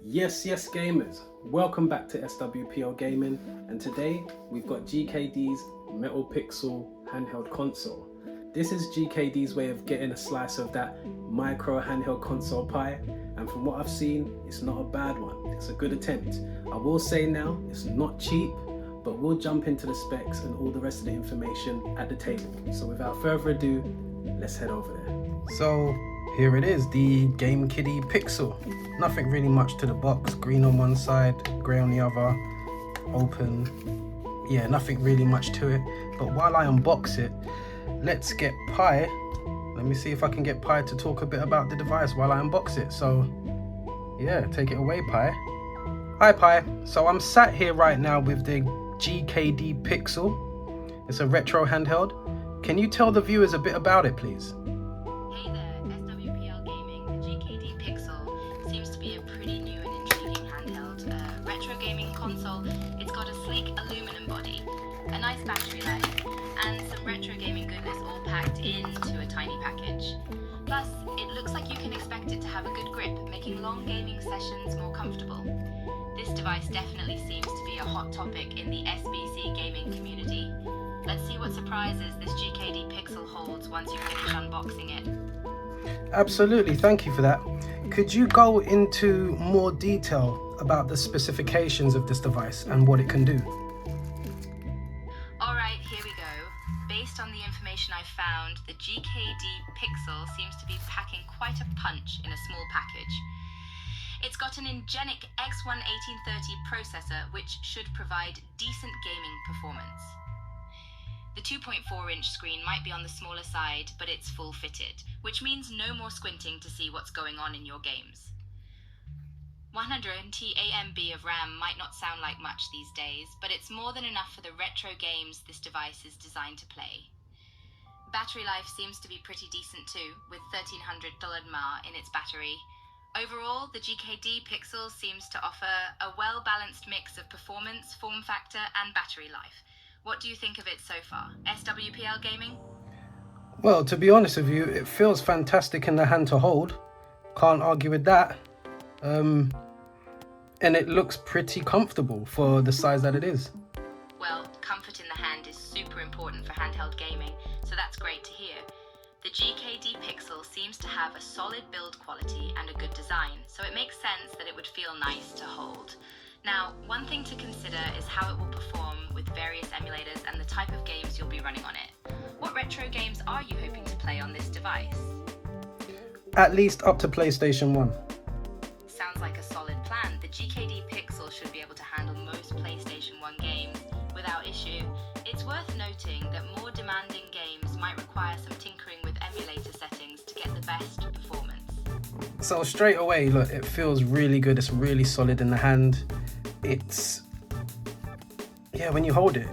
Yes, gamers, welcome back to SWPL Gaming, and today we've got GKD's Metal Pixel handheld console. This is GKD's way of getting a slice of that micro handheld console pie, and from what I've seen, it's not a bad one. It's a good attempt. I will say now, it's not cheap, but we'll jump into the specs and all the rest of the information at the table. So without further ado, let's head over there. So here it is, the Game Kiddie Pixel. Nothing really much to the box. Green on one side, grey on the other, open. Yeah, nothing really much to it. But while I unbox it, let's get Pi. Let me see if I can get Pi to talk a bit about the device while I unbox it. So yeah, take it away, Pi. Hi, Pi. So I'm sat here right now with the GKD Pixel. It's a retro handheld. Can you tell the viewers a bit about it, please? Hey there, SWPL Gaming. The GKD Pixel seems to be a pretty new and intriguing handheld retro gaming console. It's got a sleek aluminum body, a nice battery life, and some retro gaming goodness all packed into a tiny package. Plus, it looks like you can expect it to have a good grip, making long gaming sessions more comfortable. This device definitely seems to be a hot topic in the SBC gaming community. Let's see what surprises this GKD Pixel holds once you finish unboxing it. Absolutely, thank you for that. Could you go into more detail about the specifications of this device and what it can do? Alright, here we go. Based on the information I found, the GKD Pixel seems to be packing quite a punch in a small package. It's got an Ingenic X1 1830 processor, which should provide decent gaming performance. The 2.4-inch screen might be on the smaller side, but it's full-fitted, which means no more squinting to see what's going on in your games. 120 AMB of RAM might not sound like much these days, but it's more than enough for the retro games this device is designed to play. Battery life seems to be pretty decent too, with 1300 mAh in its battery. Overall, the GKD Pixel seems to offer a well-balanced mix of performance, form factor, and battery life. What do you think of it so far? SWPL Gaming? Well, to be honest with you, it feels fantastic in the hand to hold. Can't argue with that. And it looks pretty comfortable for the size that it is. Well, comfort in the hand is super important for handheld gaming, so that's great to hear. The GKD Pixel seems to have a solid build quality and a good design, so it makes sense that it would feel nice to hold. Now, one thing to consider is how it will perform with various emulators and the type of games you'll be running on it. What retro games are you hoping to play on this device? At least up to PlayStation 1. Sounds like a solid plan. The GKD Pixel should be able to handle most PlayStation 1 games without issue. It's worth noting that more demanding games might require some tinkering with emulator settings to get the best performance. So straight away, look, it feels really good. It's really solid in the hand. Yeah, when you hold it,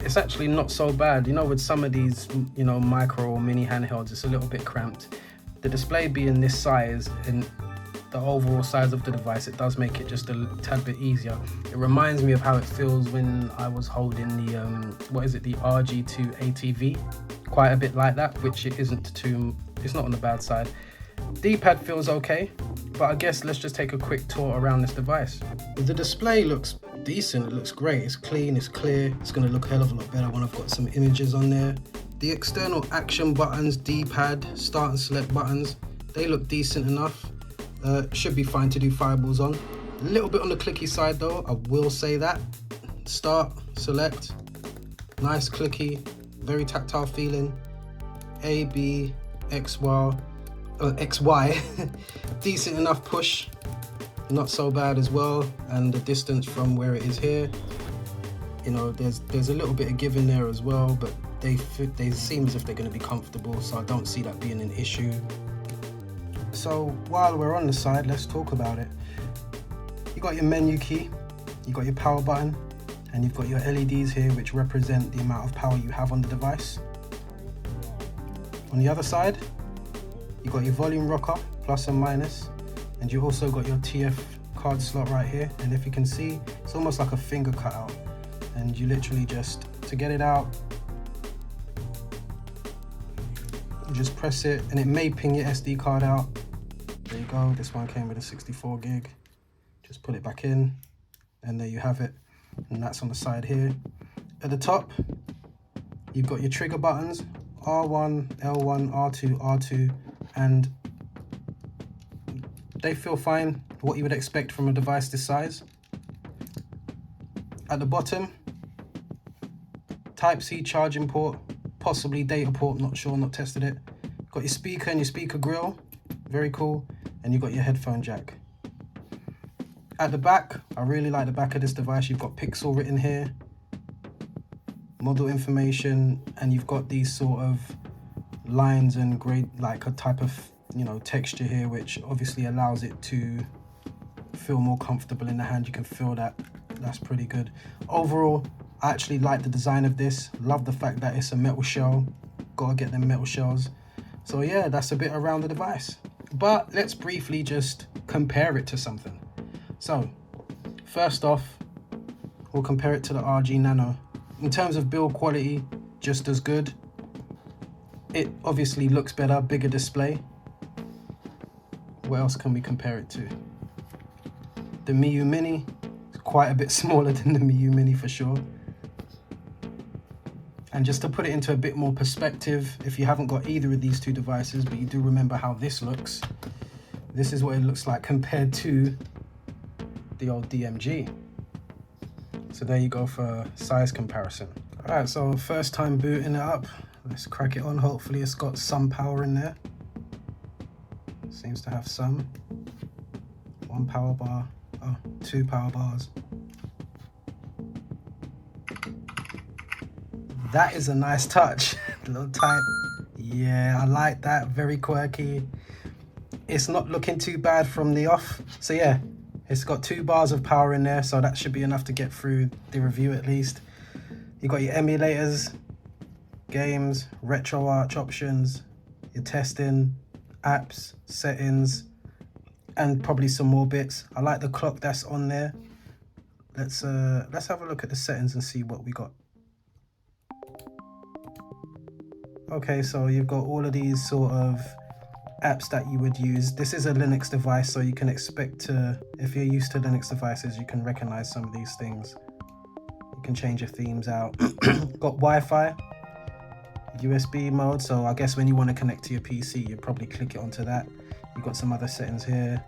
it's actually not so bad. You know, with some of these, micro or mini handhelds, it's a little bit cramped. The display being this size and the overall size of the device, it does make it just a tad bit easier. It reminds me of how it feels when I was holding the, the RG2 ATV. Quite a bit like that, which it isn't too, it's not on the bad side. D-pad feels okay, but I guess let's just take a quick tour around this device. The display looks decent, it looks great, it's clean, it's clear. It's going to look a hell of a lot better when I've got some images on there. The external action buttons, D-pad, start and select buttons, they look decent enough. Should be fine to do fireballs on. A little bit on the clicky side though, I will say that. Start, select, nice clicky, very tactile feeling. A, B, X, Y, XY, decent enough push, not so bad as well. And the distance from where it is here, there's a little bit of give in there as well, but they seem as if they're going to be comfortable, so I don't see that being an issue. So while we're on the side, let's talk about it. You got your menu key, you got your power button, and you've got your LEDs here which represent the amount of power you have on the device. On the other side, you got your volume rocker, plus and minus, and you also got your TF card slot right here. And if you can see, it's almost like a finger cutout, and you literally just, to get it out, you just press it and it may ping your SD card out. There you go, this one came with a 64 gig. Just put it back in, and there you have it. And that's on the side here. At the top, you've got your trigger buttons, R1, L1, R2, R2, and they feel fine, what you would expect from a device this size. At the bottom, Type-C charging port, possibly data port, not sure, not tested it. Got your speaker and your speaker grill, very cool, and you've got your headphone jack. At the back, I really like the back of this device. You've got Pixel written here, model information, and you've got these sort of lines and grade, like a type of, you know, texture here, which obviously allows it to feel more comfortable in the hand. You can feel that. That's pretty good. Overall, I actually like the design of this. Love the fact that it's a metal shell. Gotta get them metal shells. So yeah, that's a bit around the device. But let's briefly just compare it to something. So first off, we'll compare it to the RG Nano. In terms of build quality, just as good. It obviously looks better, bigger display. What else can we compare it to? The Miu Mini is quite a bit smaller than the Miu Mini for sure. And just to put it into a bit more perspective, if you haven't got either of these two devices, but you do remember how this looks, this is what it looks like compared to the old DMG. So there you go for size comparison. All right, so first time booting it up. Let's crack it on. Hopefully it's got some power in there. Seems to have some. 1 power bar, oh, 2 power bars. That is a nice touch. A little tight. Yeah, I like that. Very quirky. It's not looking too bad from the off. So yeah, it's got 2 bars of power in there, so that should be enough to get through the review at least. You got your emulators, games, RetroArch options, your testing, apps, settings, and probably some more bits. I like the clock that's on there. Let's have a look at the settings and see what we got. Okay, so you've got all of these sort of apps that you would use. This is a Linux device, so you can expect to, if you're used to Linux devices, you can recognize some of these things. You can change your themes out. Got Wi-Fi, USB mode, so I guess when you want to connect to your PC, you probably click it onto that. You've got some other settings here.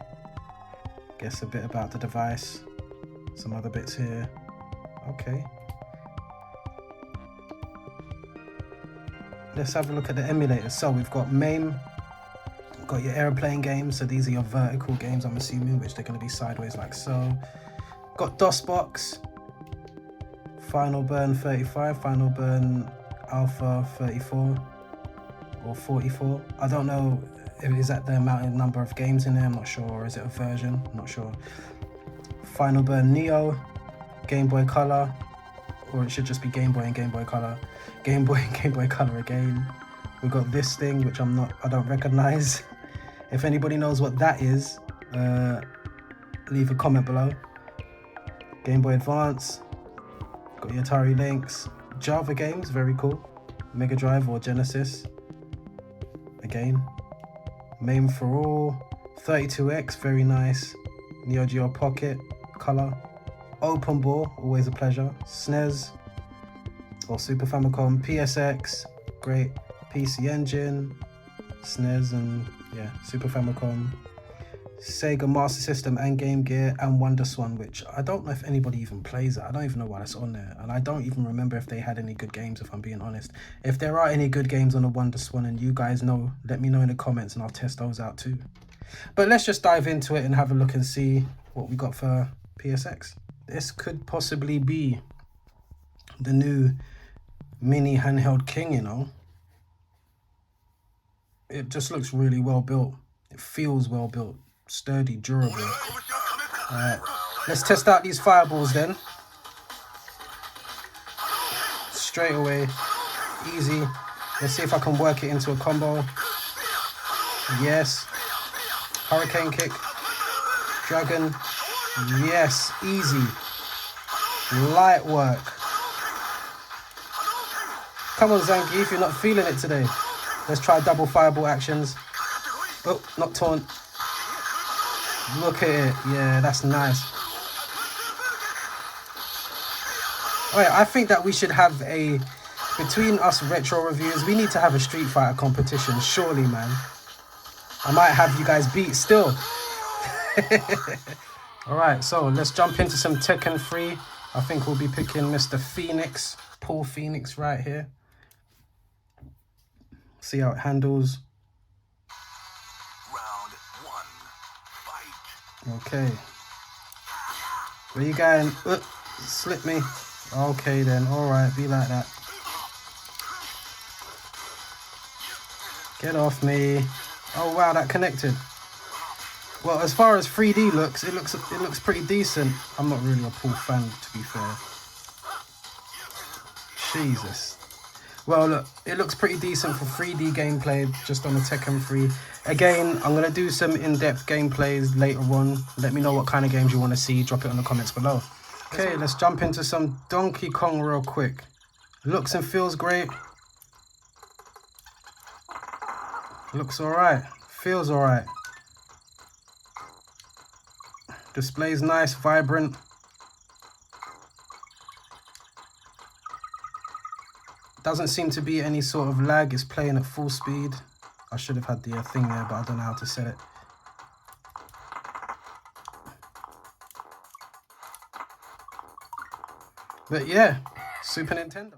Guess a bit about the device. Some other bits here. Okay. Let's have a look at the emulators. So we've got MAME, got your airplane games. So these are your vertical games, I'm assuming, which they're going to be sideways like so. Got DOSBox, Final Burn 35, Final Burn Alpha 34 or 44. I don't know if is that the number of games in there. I'm not sure. Or is it a version? I'm not sure. Final Burn Neo, Game Boy Color, or it should just be Game Boy and Game Boy Color. Game Boy and Game Boy Color again. We've got this thing, which I don't recognize. If anybody knows what that is, leave a comment below. Game Boy Advance, got your Atari Lynx, Java games, very cool. Mega Drive or Genesis, again. MAME for all, 32X, very nice. Neo Geo Pocket, color. Open Ball, always a pleasure. SNES or Super Famicom, PSX, great. PC Engine, SNES, and yeah, Super Famicom, Sega Master System and Game Gear, and WonderSwan, which I don't know if anybody even plays it. I don't even know why that's on there, and I don't even remember if they had any good games, if I'm being honest. If there are any good games on the WonderSwan and you guys know, let me know in the comments and I'll test those out too. But let's just dive into it and have a look and see what we got for PSX. This could possibly be the new mini handheld king, you know. It just looks really well built. It feels well built, sturdy, durable. Let's test out these fireballs then. Straight away, easy. Let's see if I can work it into a combo. Yes. Hurricane kick. Dragon. Yes, easy. Light work. Come on, Zanki, if you're not feeling it today. Let's try double fireball actions. Oh, not taunt. Look at it. Yeah, that's nice. Alright, I think that we should have a, between us retro reviewers, we need to have a Street Fighter competition, surely, man. I might have you guys beat still. Alright, so let's jump into some Tekken 3. I think we'll be picking Mr. Phoenix, Paul Phoenix right here. See how it handles. Round 1, fight. Okay. Where you going? Slip me. Okay then, alright, be like that. Get off me. Oh wow, that connected. Well, as far as 3D looks, it looks pretty decent. I'm not really a Paul fan, to be fair. Jesus. Well, look, it looks pretty decent for 3D gameplay just on the Tekken 3. Again, I'm going to do some in-depth gameplays later on. Let me know what kind of games you want to see. Drop it in the comments below. Okay, let's jump into some Donkey Kong real quick. Looks and feels great. Looks alright. Feels alright. Display's nice, vibrant. Doesn't seem to be any sort of lag. It's playing at full speed. I should have had the thing there, but I don't know how to set it. But yeah, Super Nintendo.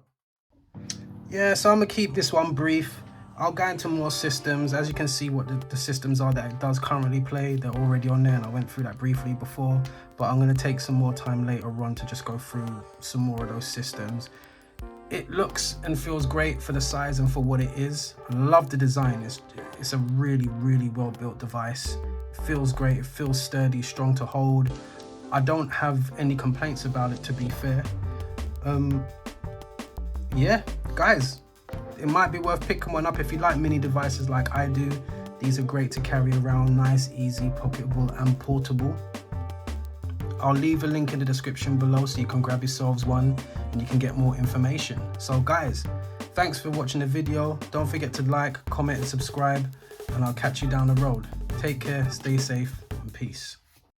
Yeah, so I'm gonna keep this one brief. I'll go into more systems. As you can see what the systems are that it does currently play. They're already on there and I went through that briefly before. But I'm going to take some more time later on to just go through some more of those systems. It looks and feels great for the size and for what it is. I love the design. It's a really, really well built device. It feels great. It feels sturdy, strong to hold. I don't have any complaints about it, to be fair. Yeah, guys. It might be worth picking one up if you like mini devices like I do. These are great to carry around, nice, easy, pocketable and portable. I'll leave a link in the description below so you can grab yourselves one and you can get more information. So guys, thanks for watching the video. Don't forget to like, comment and subscribe, and I'll catch you down the road. Take care, stay safe and peace.